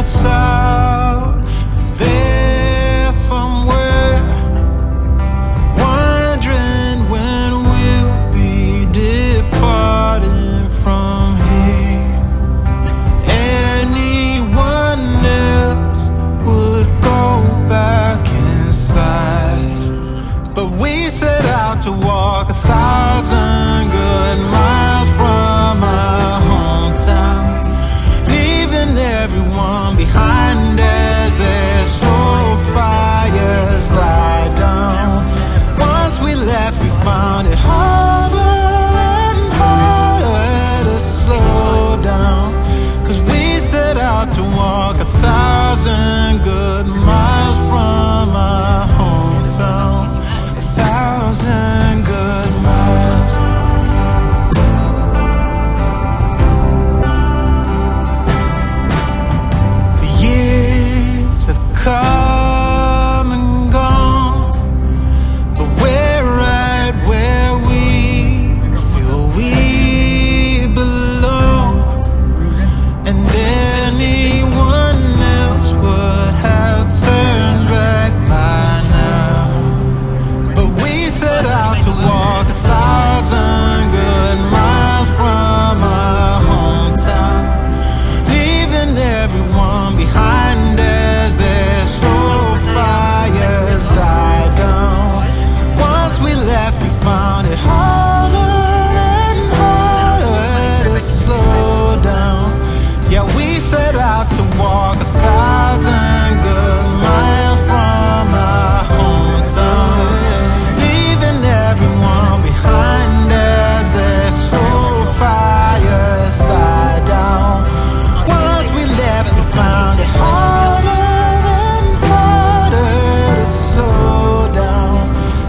it's out there somewhere, wondering when we'll be departing from here. Anyone else would go back inside, but we set out to walk 1,000 good miles from our hometown, leaving everyone behind as their slow fires die down. Once we left, we found it harder and harder to slow down, 'cause we set out to walk 1,000 good miles from our hometown, 1,000 good miles. The years have come and gone, but we're right where we feel we belong. And anyone else would have turned back by now, but we set out to walk 1,000 good miles from our hometown, leaving everyone behind as their slow fires die down. Once we left, we found it harder and harder to slow down. Yeah, we set out to walk 1,000 good miles from our hometown, leaving everyone behind as their slow fires die down. Once we left, we found it harder and harder to slow down,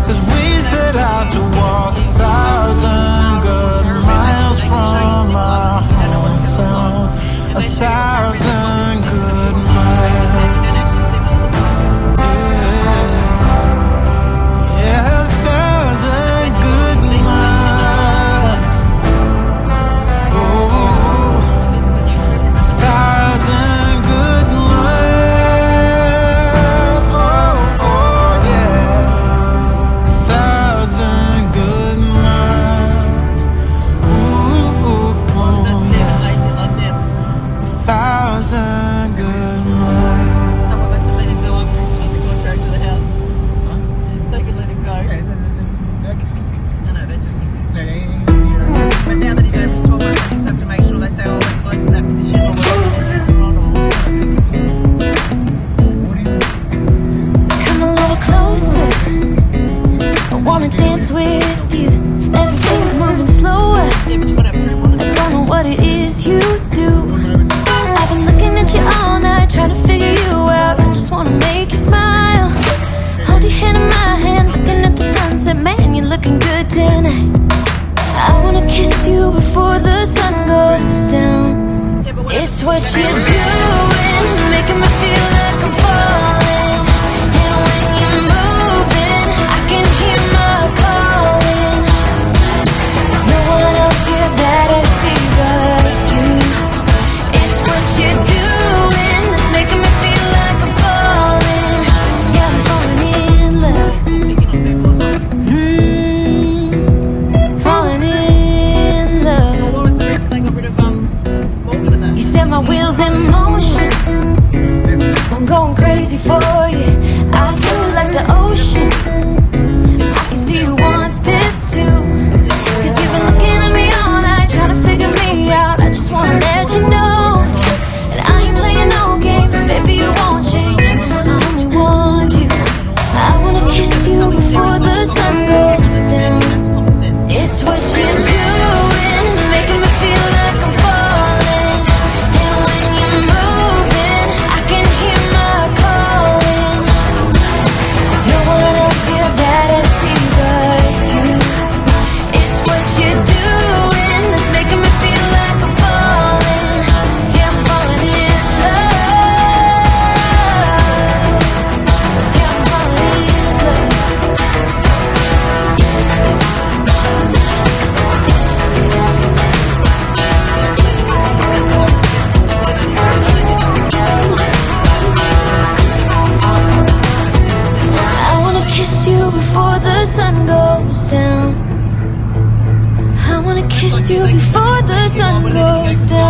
'cause we set out to walk 1,000 good miles from our hometown, 1,000 good miles. Yeah, yeah, 1,000 good miles. Oh, 1,000 good miles. Oh, oh, yeah, 1,000 good miles. Ooh, ooh, ooh, yeah, 1,000 good miles. Let it go over his feet to go back to the house. So you can let it go. No, they just. But now that he's over his 12 months, I just have to make sure they say, oh, we're close to that position or Come a little closer, I wanna dance with you. Everything's moving slower, Yeah, but you gotta have room on I don't know what it is you do. I've been looking at you all night, trying to figure before the sun goes down. I wanna kiss you before the sun goes down.